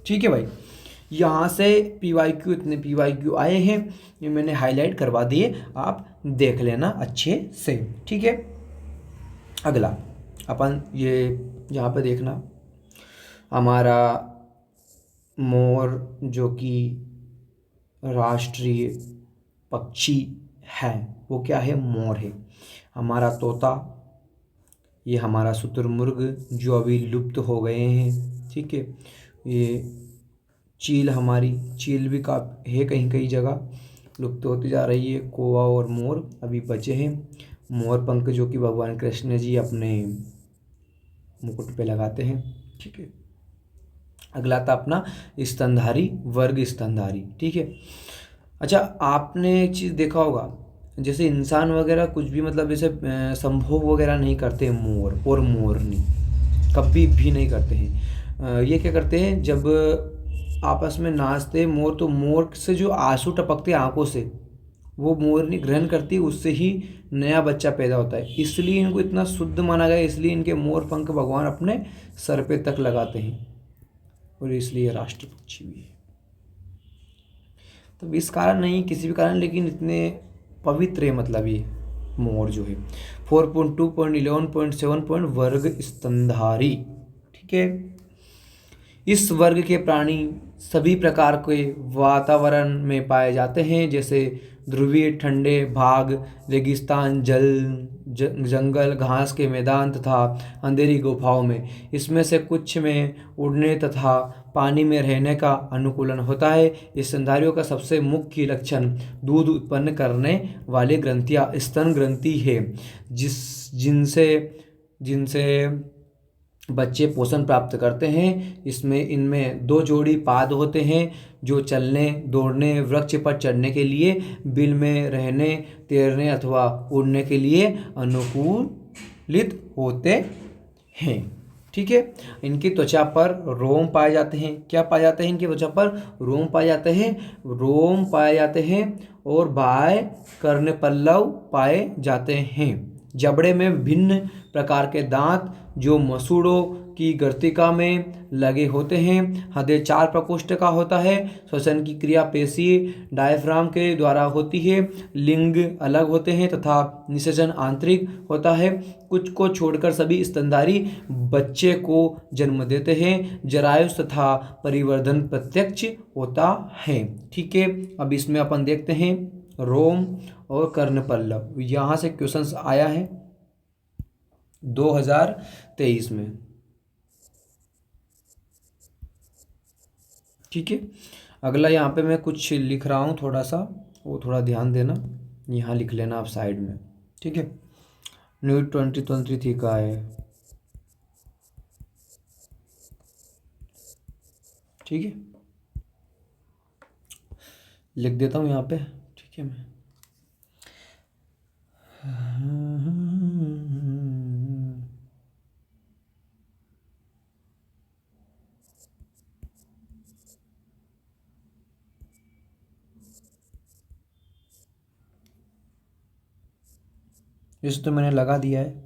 S1: ठीक है भाई, यहाँ से पी वाई क्यू, इतने पी वाई क्यू आए हैं, ये मैंने हाईलाइट करवा दिए, आप देख लेना अच्छे से। ठीक है, अगला अपन ये यहाँ पे देखना, हमारा मोर जो कि राष्ट्रीय पक्षी है वो क्या है, मोर है। हमारा तोता, ये हमारा शुतुरमुर्ग जो अभी लुप्त हो गए हैं। ठीक है, ये चील, हमारी चील भी का है कहीं कहीं जगह लुप्त होती जा रही है। कौवा और मोर अभी बचे हैं। मोर पंख जो कि भगवान कृष्ण जी अपने मुकुट पे लगाते हैं। ठीक है, अगला था अपना स्तनधारी वर्ग, स्तनधारी। ठीक है, अच्छा आपने एक चीज़ देखा होगा, जैसे इंसान वगैरह कुछ भी मतलब जैसे संभोग वगैरह नहीं करते मोर और मोरनी, कभी भी नहीं करते हैं। ये क्या करते हैं, जब आपस में नाचते हैं मोर, तो मोर से जो आंसू टपकते हैं आंखों से, वो मोरनी ग्रहण करती है, उससे ही नया बच्चा पैदा होता है। इसलिए इनको इतना शुद्ध माना गया, इसलिए इनके मोर पंख भगवान अपने सर पे तक लगाते हैं, और इसलिए राष्ट्र पक्षी भी है। तो इस कारण नहीं, किसी भी कारण, लेकिन इतने पवित्र है मतलब ये मोर जो है। 4.2.11.7 वर्ग स्तनधारी। ठीक है, इस वर्ग के प्राणी सभी प्रकार के वातावरण में पाए जाते हैं, जैसे ध्रुवीय ठंडे भाग, रेगिस्तान, जंगल, घास के मैदान तथा अंधेरी गुफाओं में। इसमें से कुछ में उड़ने तथा पानी में रहने का अनुकूलन होता है। इस स्तनधारियों का सबसे मुख्य लक्षण दूध उत्पन्न करने वाली ग्रंथियां स्तन ग्रंथि है, जिनसे जिनसे बच्चे पोषण प्राप्त करते हैं। इनमें 2 जोड़ी पाद होते हैं जो चलने, दौड़ने, वृक्ष पर चढ़ने के लिए, बिल में रहने, तैरने अथवा उड़ने के लिए अनुकूलित होते हैं। ठीक है, इनकी त्वचा पर रोम पाए जाते हैं। क्या पाए जाते हैं, इनकी त्वचा पर रोम पाए जाते हैं, रोम पाए जाते हैं, और बाह्य कर्णपल्लव पाए जाते हैं। जबड़े में विभिन्न प्रकार के दांत जो मसूड़ों की गर्तिका में लगे होते हैं। हृदय 4 प्रकोष्ठ का होता है। श्वसन की क्रिया पेशी डायफ्राम के द्वारा होती है। लिंग अलग होते हैं तथा निषेचन आंतरिक होता है। कुछ को छोड़कर सभी स्तनधारी बच्चे को जन्म देते हैं। जरायु तथा परिवर्धन प्रत्यक्ष होता है। ठीक है, अब इसमें अपन देखते हैं रोम और कर्णपल्लव। यहाँ से क्वेश्चंस आया है 2023 में। ठीक है, अगला यहाँ पे मैं कुछ लिख रहा हूँ थोड़ा सा, वो थोड़ा ध्यान देना, यहाँ लिख लेना आप साइड में। ठीक है, न्यूट 2023 का है। ठीक है, लिख देता हूँ यहाँ पे। ठीक है, मैं इसे तो मैंने लगा दिया है।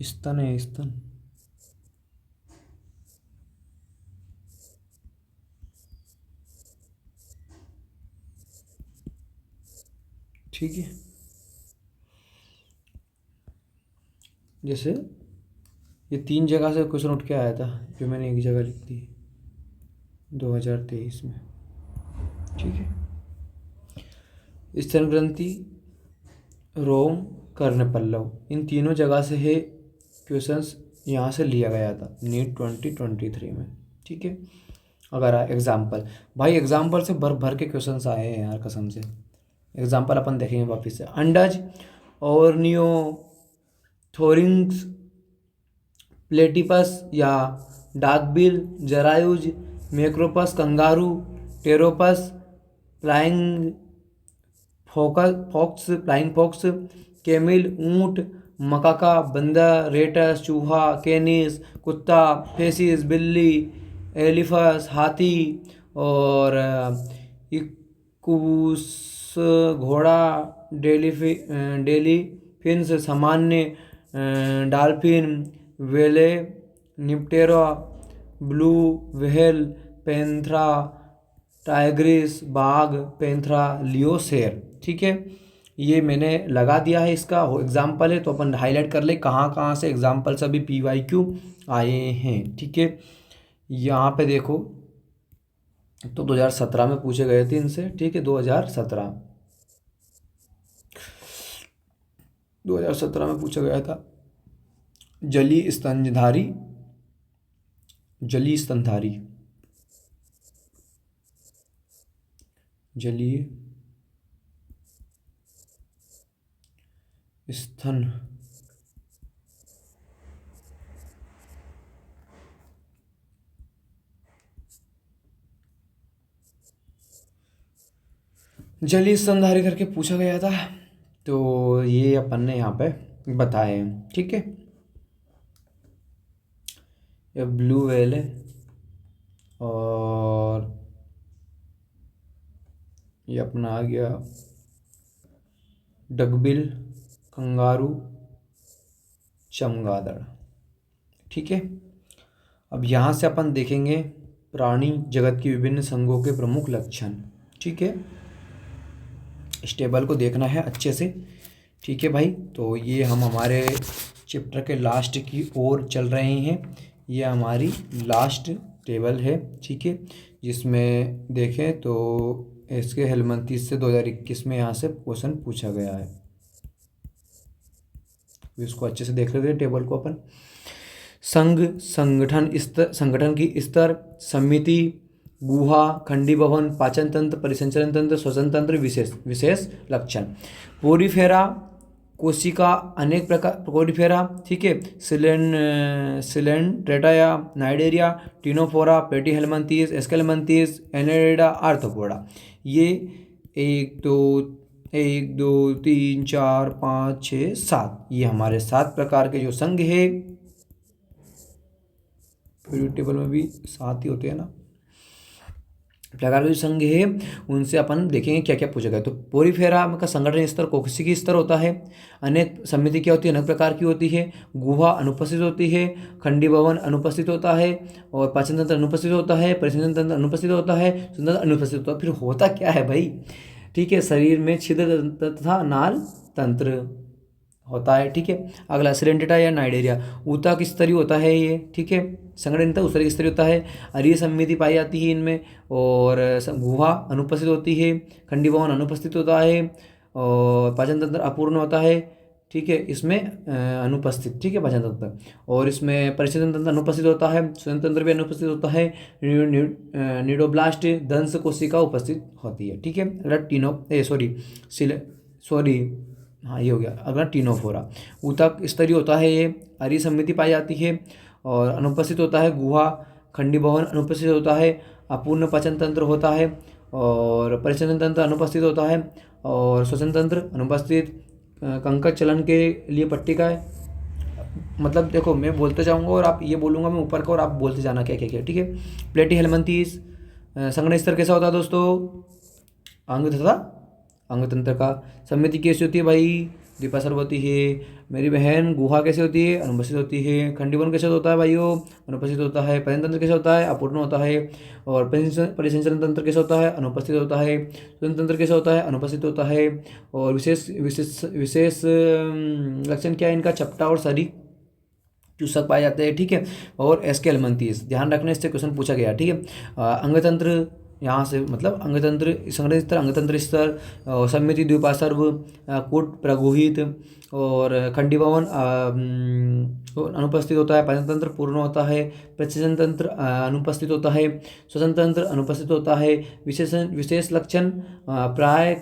S1: स्तन है, स्तन। ठीक है, जैसे ये 3 जगह से क्वेश्चन उठ के आया था, जो मैंने एक जगह लिख दी 2023 में। ठीक है, स्तन ग्रंथि, रोम, कर्णपल्लव, इन तीनों जगह से है क्वेश्चंस यहाँ से लिया गया था नीट 2023 में। ठीक है, अगर एग्जाम्पल, भाई एग्जाम्पल से भर भर के क्वेश्चंस आए हैं यार कसम से। एग्जाम्पल अपन देखेंगे वापस से। अंडज, ऑर्नियो थोरिंग्स, प्लेटिपस या डाकबिल, जरायुज, macropus, kangaroo, pteropus, flying fox, flying fox, camel, ऊंट, मकाका, बंदर, रेटस, चूहा, कैनिस, कुत्ता, फेसिस, बिल्ली, एलिफस, हाथी, और इक्कूस, घोड़ा, डेलीफिन्स, सामान्य, डॉल्फिन, वेले, निप्टेरा, ब्लू व्हेल, पैंथरा, टाइग्रिस, बाघ, पैंथरा, लियो, शेर। ठीक है, ये मैंने लगा दिया है, इसका एग्जाम्पल है तो अपन हाईलाइट कर ले कहाँ कहाँ से एग्जाम्पल सभी PYQ आए हैं। ठीक है, यहाँ पे देखो तो 2017 में पूछे गए थे इनसे। ठीक है, 2017 में पूछा गया था जलीय स्तनधारी, जलीय स्तनधारी, जलीय स्तन जलीय स्तनधारी करके पूछा गया था, तो ये अपन ने यहाँ पे बताए हैं। ठीक है, ये ब्लू व्हेल है और ये अपना आ गया डकबिल, कंगारू, चमगादड़। ठीक है, अब यहाँ से अपन देखेंगे प्राणी जगत की विभिन्न संघों के प्रमुख लक्षण। ठीक है, इस टेबल को देखना है अच्छे से। ठीक है भाई, तो ये हम हमारे चैप्टर के लास्ट की ओर चल रहे हैं। ये हमारी लास्ट टेबल है। ठीक है, जिसमें देखें तो इसके हेलमंथीस से 2021 में यहाँ से क्वेश्चन पूछा गया है। इसको अच्छे से देख लेते हैं टेबल को अपन। संघ, संगठन, स्तर, संगठन की स्तर, समिति, गुहा, खंडी भवन, पाचन तंत्र, परिसंचरण तंत्र, श्वसन तंत्र, विशेष लक्षण। पोरीफेरा, कोशिका, अनेक प्रकार पोरीफेरा। ठीक है, सिलेंड्रेटा, नाइडेरिया, टिनोफोरा, प्लेटीहेलमिंथीस, एस्केलेमिंथीस, एनेरिडा, आर्थ्रोपोडा। ये 1 2 3 4 5 6 7, ये हमारे 7 प्रकार के जो संघ है। पीरियड टेबल में भी 7 ही होते हैं ना प्रकार के जो संघ है, उनसे अपन देखेंगे क्या क्या पूछा गया। तो पोरीफेरा का संगठन स्तर कोशिकीय स्तर होता है। अनेक समिति क्या होती है, अनेक प्रकार की होती है। गुहा अनुपस्थित होती है। खंडी भवन अनुपस्थित होता है और पाचन तंत्र अनुपस्थित होता है। परिसंचरण तंत्र अनुपस्थित होता है। श्वसन तंत्र अनुपस्थित होता है। फिर होता क्या है भाई, ठीक है, शरीर में छिद्र तथा नाल तंत्र होता है। ठीक है, अगला सिलेंडेटा या नाइडेरिया, ऊतक स्तरीय होता है ये। ठीक है, संगठन ऊतक स्तरीय होता है। अरीय समिति पाई जाती है इनमें, और गुहा अनुपस्थित होती है। खंडी भवन अनुपस्थित होता है और पाचन तंत्र अपूर्ण होता है। ठीक है, इसमें अनुपस्थित, ठीक है, पाचन तंत्र, और इसमें परिसंचरण तंत्र अनुपस्थित होता है। श्वसन तंत्र भी अनुपस्थित होता है। न्यूरोब्लास्ट दंश कोशिका उपस्थित होती है। ठीक है, अगला हाँ ये हो गया। अगला टिनोफोरा, ऊतक स्तरीय होता है ये। अरीय समिति पाई जाती है और अनुपस्थित होता है। गुहा, खंडी भवन अनुपस्थित होता है। अपूर्ण पाचन तंत्र होता है और परिसंचरण तंत्र अनुपस्थित होता है और श्वसन तंत्र अनुपस्थित। कंकड़ चलन के लिए पट्टिका है, मतलब देखो मैं बोलते जाऊंगा और आप ये बोलूँगा मैं ऊपर का और आप बोलते जाना क्या क्या क्या। ठीक है, प्लेटीहेलमिंथीस संगठन स्तर कैसा होता है दोस्तों, अंग तथा अंग तंत्र का। समिति कैसी होती है भाई, द्विपार्श्व होती है। मेरी बहन गुहा कैसे होती है, अनुपस्थित होती है। खंडीभवन कैसे होता है भाइयों, अनुपस्थित होता है। पाचन तंत्र कैसे होता है, अपूर्ण होता है। और परिसंचरण तंत्र कैसे होता है, अनुपस्थित होता है। श्वसन तंत्र कैसे होता है, अनुपस्थित होता है। और विशेष लक्षण क्या है इनका, चपटा और शरीर चूसक पाए जाते हैं। ठीक है, और एस्केलेमिंथीस ध्यान रखने से क्वेश्चन पूछा गया। ठीक है, अंगतंत्र यहाँ से मतलब अंगतंत्र, संगठन स्तर, अंगतंत्र स्तर, सम्मिति द्वीपासर्व, कूट प्रगुहित और खंडीभवन अनुपस्थित होता है। पाचन पूर्ण होता है। प्रच्छेदन तंत्र अनुपस्थित होता है। श्वसन तंत्र अनुपस्थित होता है। विशेष लक्षण प्राय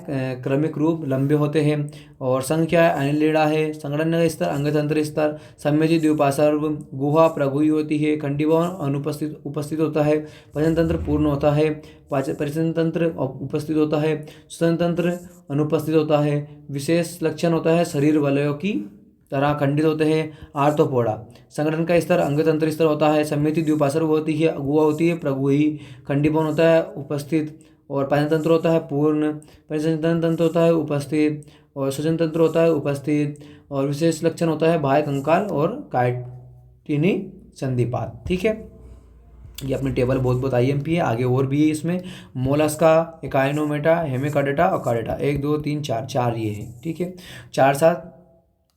S1: क्रमिक रूप लंबे होते हैं। और संघ क्या है, अनिलीड़ा है। संगठन स्तर, अंगतंत्र स्तर, सम्मिति द्वीपासर्व, गुहा प्रगुही होती है। खंडीभवन उपस्थित होता है। पाचन तंत्र पूर्ण होता है। परिचलन तंत्र उपस्थित होता है। श्वसन तंत्र अनुपस्थित होता है। विशेष लक्षण होता है शरीर वलयों की तरह खंडित होते हैं। आर्थ्रोपोडा। संगठन का स्तर, अंगतंत्र स्तर होता है। सम्मिति द्वीपासर्व होती है, गुहा होती है, प्रगुही, खंडीभवन होता है उपस्थित, और पाचन तंत्र होता है पूर्ण, परिचलन तंत्र होता है उपस्थित, और श्वसन तंत्र होता है उपस्थित, और विशेष लक्षण होता है बाह्य कंकाल और काइटिनी संधिपाद। ठीक है, ये अपनी टेबल बहुत आईएमपी है। आगे और भी है इसमें, मोलस्का, इकाइनोमेटा, हेमिकार्डेटा और कार्डेटा, 1 2 3 4, 4 ये है। ठीक है, 4 7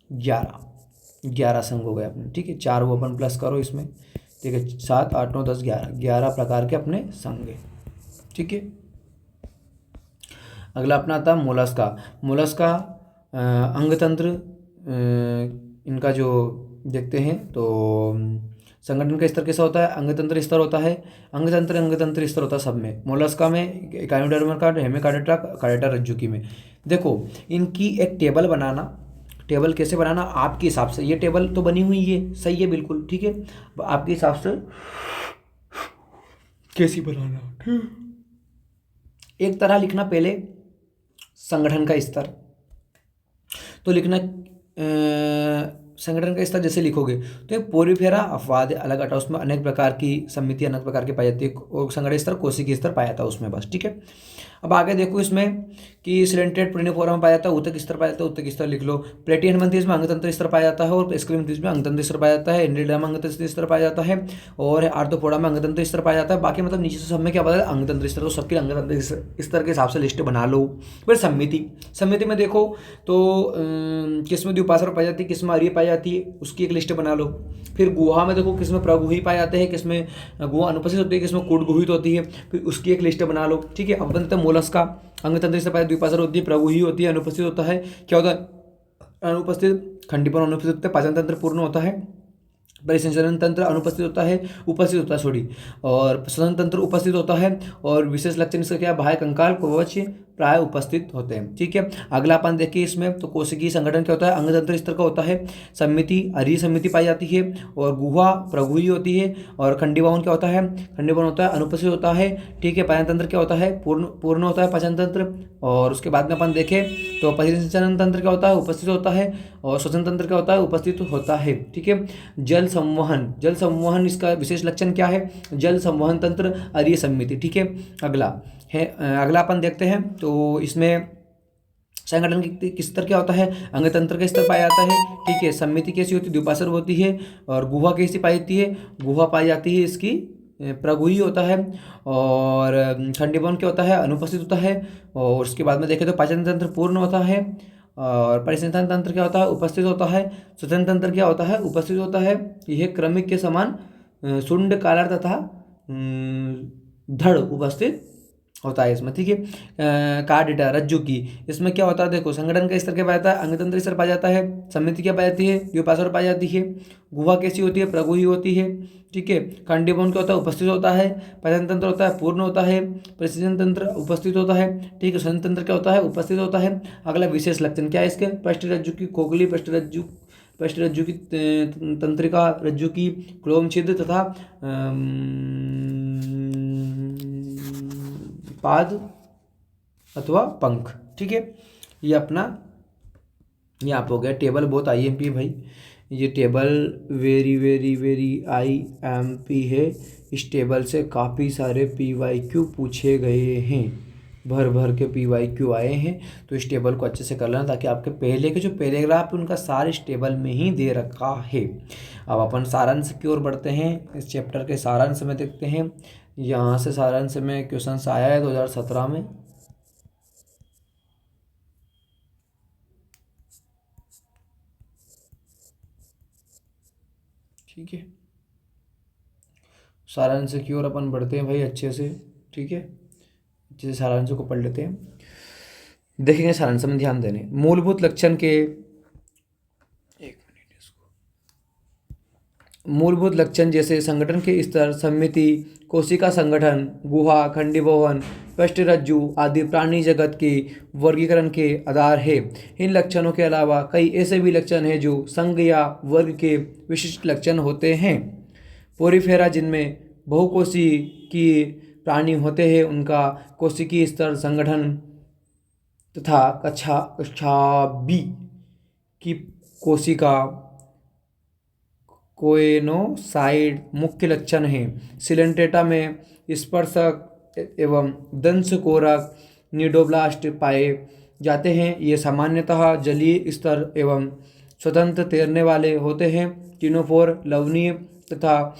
S1: 11, 11 संघ हो गए अपने। ठीक है, 4 वो अपन प्लस करो इसमें। ठीक है, 7 8 9 10 11, 11 प्रकार के अपने संघ है। ठीक है, अगला अपना आता है मोलस्का। मोलस्का अंगतंत्र, इनका जो देखते हैं तो संगठन का स्तर कैसा होता है, अंगतंत्र स्तर होता है। अंगतंत्र स्तर होता है सब में। मोलस्का में इकाइनोडर्मल कार्ड, हेमिकार्डेटा, कार्डेटा रज्जुकी में। देखो इनकी एक टेबल बनाना, टेबल कैसे बनाना आपके हिसाब से। ये टेबल तो बनी हुई है, सही है बिल्कुल, ठीक है, आपके हिसाब से कैसी बनाना। एक तरह लिखना पहले संगठन का स्तर, तो लिखना संगठन का स्तर जैसे लिखोगे तो एक पोरिफेरा अपवाद अलग हटा, उसमें अनेक प्रकार की समिति अनेक प्रकार की पाई जाती है, और संगठन स्तर कोशिकीय स्तर पाया जाता है उसमें बस। ठीक है, अब आगे देखो इसमें कि सिलेंटेड प्रिनिफोरम पाया जाता है, ऊतक स्तर पाया जाता है, ऊतक स्तर लिख लो। प्लेटियन मंथीज में अंगतंत्र स्तर पाया जाता है, और स्क्रीमथीज में अंगतंत्र स्तर पाया जाता है। एंड्रिडा में अंगतंत्र स्तर पाया जाता है, और आर्थ्रोपोडा में अंगतंत्र स्तर पाया जाता है। बाकी मतलब नीचे से सब में क्या पता है, अंगतंत्र स्तर, तो सबके अंगतंत्र स्तर के हिसाब से लिस्ट बना लो। फिर समिति में देखो तो किस में द्विपार्श्व पाई जाती है, किस में अरीय पाई जाती है, उसकी एक लिस्ट बना लो। फिर गुहा में देखो किस में प्रगुही पाए जाते हैं, किस में गुहा अनुपस्थित होती है, किस में कूट गुहित होती है, फिर उसकी एक लिस्ट बना लो। ठीक है, अब बनता है मोलस्का। अंगतंत्र से द्विपार्श्व होती है, प्रगुही होती है, अनुपस्थित होता है, क्या होता है अनुपस्थित, खंडीपन अनुपस्थित होता है, पाचन तंत्र पूर्ण होता है, परिसंचरण तंत्र अनुपस्थित होता है, उपस्थित होता है सॉरी, और श्वसन तंत्र उपस्थित होता है, और विशेष लक्षण इसका क्या है, बाह्य कंकाल कवच प्राय उपस्थित होते हैं। ठीक है, अगला अपन देखिए इसमें तो कोशिकीय संगठन क्या होता है, अंगतंत्र स्तर का होता है। समिति अरीय समिति पाई जाती है, और गुहा प्रगुही होती है, और खंडीभवन क्या होता है, खंडीभवन होता है अनुपस्थित होता है। ठीक है, पाचन तंत्र क्या होता है, पूर्ण होता है पाचन तंत्र। और उसके बाद में अपन देखें तो परिसंचरण तंत्र क्या होता है, उपस्थित होता है, और श्वसन तंत्र क्या होता है, उपस्थित होता है। ठीक है, जल संवहन इसका विशेष लक्षण क्या है, जल संवहन तंत्र अरीय समिति। ठीक है, अगला अपन देखते हैं तो इसमें संगठन की स्तर क्या होता है, अंगतंत्र का स्तर पाया जाता है। ठीक है, समिति कैसी होती है, द्विपार्श्व होती है, और गुहा कैसी पाई जाती है, गुहा पाई जाती है इसकी प्रगुही होता है, और खंडीभवन क्या होता है, अनुपस्थित होता है। और उसके बाद में देखें तो पाचन तंत्र पूर्ण होता है, और परिसंचरण तंत्र क्या होता है, उपस्थित होता है। श्वसन तंत्र क्या होता है, उपस्थित होता है। यह क्रमिक के समान शुंड कालर तथा धड़ उपस्थित होता है इसमें। ठीक है, कार्डेटा रज्जु की, इसमें क्या होता है देखो, संगठन का स्तर क्या पाया जाता है, अंगतंत्र स्तर पाया जाता है। समिति क्या पाई जाती है, द्विपार्श्व पाई जाती है। गुहा कैसी होती है, प्रगुही होती है। ठीक है, खंडीभवन क्या होता है, उपस्थित होता है। पाचन तंत्र होता है पूर्ण होता है। परिसंचरण तंत्र उपस्थित होता है। ठीक है, श्वसन तंत्र क्या होता है, उपस्थित होता है। अगला विशेष लक्षण क्या है इसके, पृष्ठ रज्जु की खोखली, पृष्ठ रज्जु की तंत्रिका, रज्जु की क्लोम छिद्र तथा पाद अथवा पंख। ठीक है, ये अपना यहाँ पे हो गया। टेबल बहुत आईएमपी भाई, ये table very very very IMP है। इस टेबल से काफ़ी सारे पीवाईक्यू पूछे गए हैं, भर भर के पीवाईक्यू आए हैं। तो इस टेबल को अच्छे से कर लेना, ताकि आपके पहले के जो पैराग्राफ है उनका सार इस टेबल में ही दे रखा है। अब अपन सारांश की ओर बढ़ते हैं। इस चैप्टर के सारांश में देखते हैं, यहाँ से सारांश में क्वेश्चन आया है 2017 में। ठीक है, सारांश की ओर अपन बढ़ते हैं भाई अच्छे से। ठीक है, जैसे सारांश को पढ़ लेते हैं, देखेंगे सारांश में ध्यान देने। मूलभूत लक्षण के, मूलभूत लक्षण जैसे संगठन के स्तर, समिति, कोशिका संगठन, गुहा, खंडीभवन, पृष्ठरज्जु आदि प्राणी जगत के वर्गीकरण के आधार है। इन लक्षणों के अलावा कई ऐसे भी लक्षण हैं जो संघ या वर्ग के विशिष्ट लक्षण होते हैं। पोरीफेरा जिनमें बहुकोशी की प्राणी होते हैं, उनका कोशिकीय स्तर, संगठन तथा कक्षा बी की कोशिका कोएनोसाइड मुख्य लक्षण हैं। सिलेंट्रेटा में स्पर्शक एवं दंशकोरक निडोब्लास्ट पाए जाते हैं। ये सामान्यतः जलीय स्तर एवं स्वतंत्र तैरने वाले होते हैं। टिनोफोर लवणीय तथा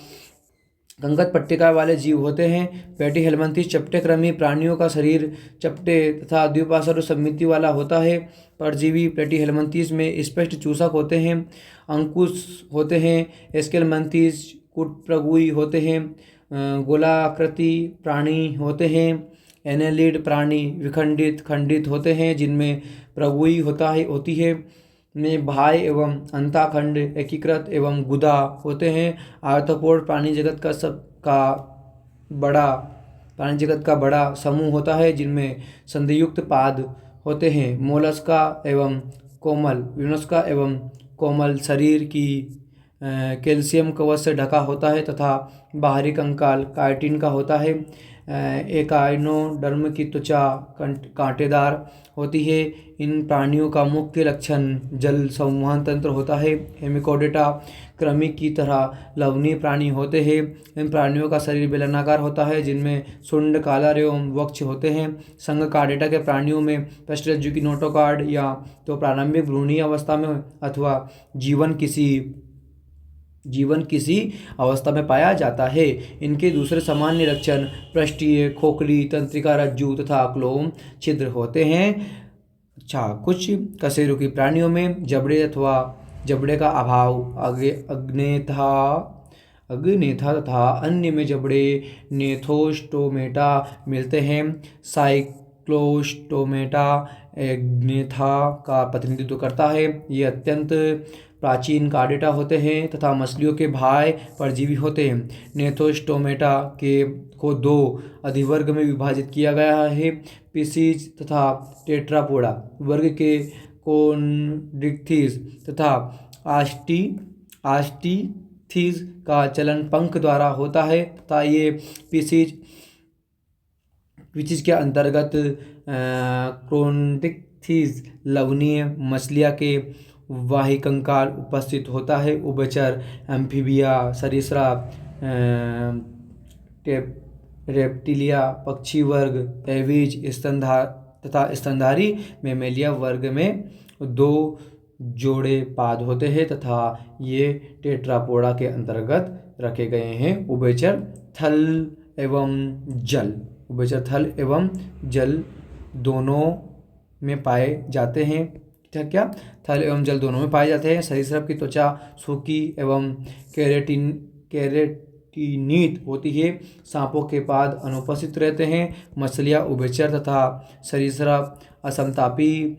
S1: गंगत पट्टिका वाले जीव होते हैं। पैटी हेलमिंथेस चपटे कृमि प्राणियों का शरीर चपटे तथा द्विपार्श्व समिति वाला होता है। परजीवी प्लेटी हेलमिंथेस में स्पष्ट चूसक होते हैं, अंकुश होते हैं। एस्केलमंथीस कुटप्रगुई होते हैं, गोलाकृति प्राणी होते हैं। एनेलिड प्राणी विखंडित खंडित होते हैं, जिनमें प्रगुई होती है में भाई एवं अंताखंड एकीकृत एवं गुदा होते हैं। आर्थ्रोपोड प्राणी जगत का बड़ा समूह होता है, जिनमें संधियुक्त पाद होते हैं। मोलस्का एवं कोमल शरीर की कैल्शियम कवच से ढका होता है तथा बाहरी कंकाल काइटिन का होता है। एकाइनोडर्म की त्वचा कांटेदार होती है। इन प्राणियों का मुख्य लक्षण जल संवहन तंत्र होता है। हेमिकोडेटा कृमि की तरह लवणीय प्राणी होते हैं। इन प्राणियों का शरीर बेलनाकार होता है, जिनमें शुंड, कालर एवं वक्ष होते हैं। संघ कार्डेटा के प्राणियों में पृष्ठरज्जु की नोटोकार्ड या तो प्रारंभिक भ्रूणीय अवस्था में अथवा जीवन किसी अवस्था में पाया जाता है। इनके दूसरे सामान्य लक्षण पृष्ठीय, खोखली, तंत्रिका रज्जु तथा क्लोम छिद्र होते हैं। अच्छा, कुछ कशेरुकी प्राणियों में जबड़े अथवा जबड़े का अभाव, अग्नेथा तथा अन्य में जबड़े नेथोस्टोमेटा मिलते हैं। साइक्लोस्टोमेटा अग्नेथा का प्रतिनिधित्व करता है। ये अत्यंत प्राचीन कार्डेटा होते हैं तथा मछलियों के भाई परजीवी होते हैं। नेथोस्टोमेटा को दो अधिवर्ग में विभाजित किया गया है। पिसीज तथा टेट्रापोडा वर्ग के कोन्ड्रिक्थिस तथा आस्टीथीज का चलन पंख द्वारा होता है तथा ये पिसीज के अंतर्गत क्रोन्टिक्थिस लवणीय मछलिया के वाहिकंकाल उपस्थित होता है। उभयचर एम्फीबिया सरीसृप रेप्टिलिया पक्षी वर्ग एविज तथा स्तनधारी मेमेलिया वर्ग में दो जोड़े पाद होते हैं तथा ये टेट्रापोडा के अंतर्गत रखे गए हैं। उभयचर थल एवं जल दोनों में पाए जाते हैं। क्या थल एवं जल दोनों में पाए जाते हैं। सरीसृप की त्वचा सूखी एवं केरेटिनित होती है। सांपों के पाद अनुपस्थित रहते हैं। मछलियाँ उभयचर तथा सरीसृप असमतापी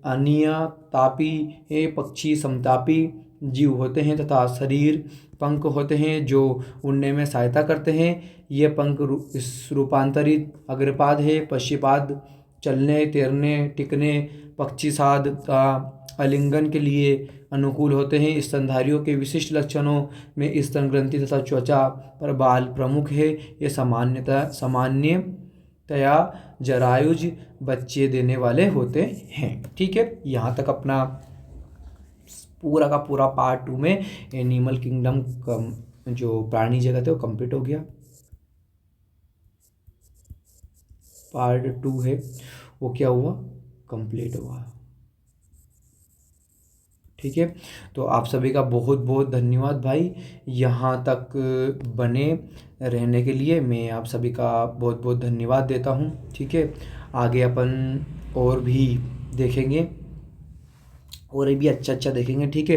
S1: अनियतापी पक्षी समतापी जीव होते हैं तथा शरीर पंख होते हैं जो उड़ने में सहायता करते हैं। ये पंख रूपांतरित अग्रपाद है। पश्चिपाद चलने, तैरने, टिकने, पक्षीसाद का आलिंगन के लिए अनुकूल होते हैं। स्तनधारियों के विशिष्ट लक्षणों में स्तन ग्रंथि तथा त्वचा पर बाल प्रमुख है। ये सामान्यतया जरायुज बच्चे देने वाले होते हैं। ठीक है, यहाँ तक अपना पूरा का पूरा पार्ट 2 में एनिमल किंगडम जो प्राणी जगत है वो कंप्लीट हो गया। पार्ट 2 है वो क्या हुआ, कंप्लीट हुआ। ठीक है, तो आप सभी का बहुत बहुत धन्यवाद भाई, यहाँ तक बने रहने के लिए मैं आप सभी का बहुत बहुत धन्यवाद देता हूँ। ठीक है, आगे अपन और भी देखेंगे और भी अच्छा देखेंगे। ठीक है,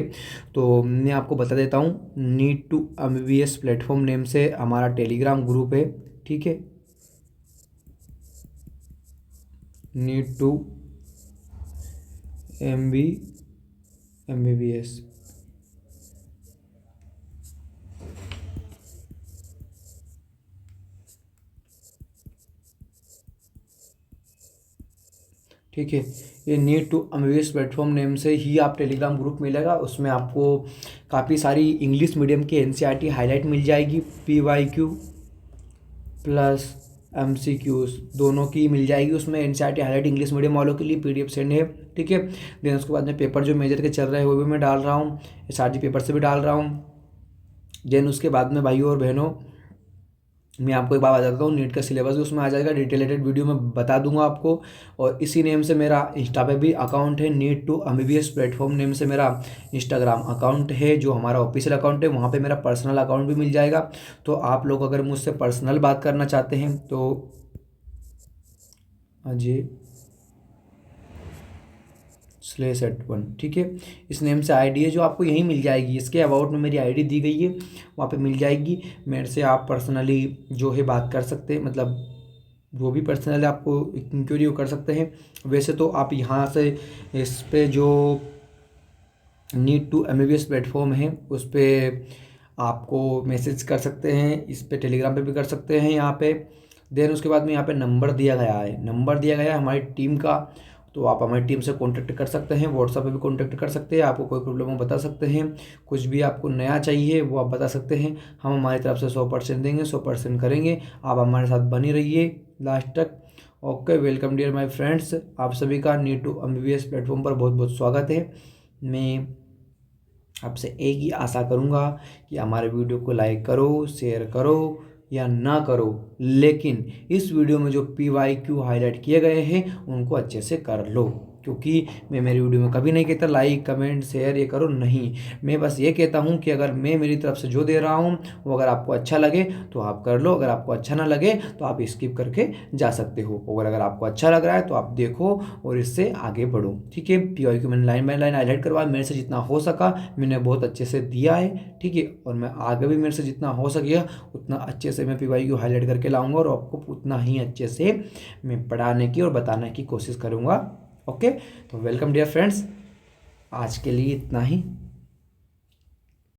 S1: तो मैं आपको बता देता हूँ, NEET to MBBS platform name से हमारा टेलीग्राम ग्रुप है। ठीक है, नीट टू MBBS। ठीक है, ये NEET to MBBS platform name से ही आप टेलीग्राम ग्रुप मिलेगा। उसमें आपको काफ़ी सारी इंग्लिश मीडियम की NCERT हाईलाइट मिल जाएगी, PYQ प्लस MCQs दोनों की मिल जाएगी उसमें। NCERT हाईलाइट इंग्लिश मीडियम वालों के लिए PDF सेंड है। ठीक है, देन उसके बाद में पेपर जो मेजर के चल रहे हैं वो भी मैं डाल रहा हूँ, SRG पेपर से भी डाल रहा हूँ। देन उसके बाद में भाइयों और बहनों, मैं आपको एक बात बताता हूँ, नीट का सिलेबस भी उसमें आ जाएगा, डिटेलेटेड वीडियो में बता दूंगा आपको। और इसी नेम से मेरा इंस्टा पे भी अकाउंट है, NEET to MBBS platform name से मेरा इंस्टाग्राम अकाउंट है, जो हमारा ऑफिशियल अकाउंट है। वहाँ पे मेरा पर्सनल अकाउंट भी मिल जाएगा। तो आप लोग अगर मुझसे पर्सनल बात करना चाहते हैं तो अजय /@1, ठीक है, इस नेम से आईडी है जो आपको यहीं मिल जाएगी। इसके अबाउट में मेरी आईडी दी गई है, वहाँ पे मिल जाएगी। मेरे से आप पर्सनली जो है बात कर सकते हैं, मतलब वो भी पर्सनली आपको इंक्वायरी कर सकते हैं। वैसे तो आप यहाँ से इस पे जो नीट टू MBBS प्लेटफॉर्म है उस पर आपको मैसेज कर सकते हैं, इस पे टेलीग्राम पे भी कर सकते हैं यहाँ पे। देन उसके बाद में यहाँ पे नंबर दिया गया है हमारी टीम का। तो आप हमारी टीम से कांटेक्ट कर सकते हैं, व्हाट्सएप पे भी कांटेक्ट कर सकते हैं। आपको कोई प्रॉब्लम हो बता सकते हैं, कुछ भी आपको नया चाहिए वो आप बता सकते हैं। हम हमारी तरफ से 100% देंगे, 100% करेंगे। आप हमारे साथ बनी रहिए लास्ट तक। Okay, welcome dear my friends, आप सभी का नीट टू MBBS प्लेटफॉर्म पर बहुत बहुत स्वागत है। मैं आपसे एक ही आशा करूँगा कि हमारे वीडियो को लाइक करो, शेयर करो या ना करो, लेकिन इस वीडियो में जो PYQ हाईलाइट किए गए हैं उनको अच्छे से कर लो। क्योंकि मैं मेरी वीडियो में कभी नहीं कहता लाइक कमेंट शेयर ये करो, नहीं। मैं बस ये कहता हूँ कि अगर मैं मेरी तरफ से जो दे रहा हूँ वो अगर आपको अच्छा लगे तो आप कर लो, अगर आपको अच्छा ना लगे तो आप स्किप करके जा सकते हो। और अगर आपको अच्छा लग रहा है तो आप देखो और इससे आगे बढ़ो। ठीक है, PYQ मैंने लाइन बाय लाइन हाईलाइट करवाया, मेरे से जितना हो सका मैंने बहुत अच्छे से दिया है। ठीक है, और मैं आगे भी मेरे से जितना हो सकेगा उतना अच्छे से मैं PYQ हाईलाइट करके लाऊंगा और आपको उतना ही अच्छे से मैं पढ़ाने की और बताने की कोशिश करूंगा। ओके, तो वेलकम डियर फ्रेंड्स, आज के लिए इतना ही।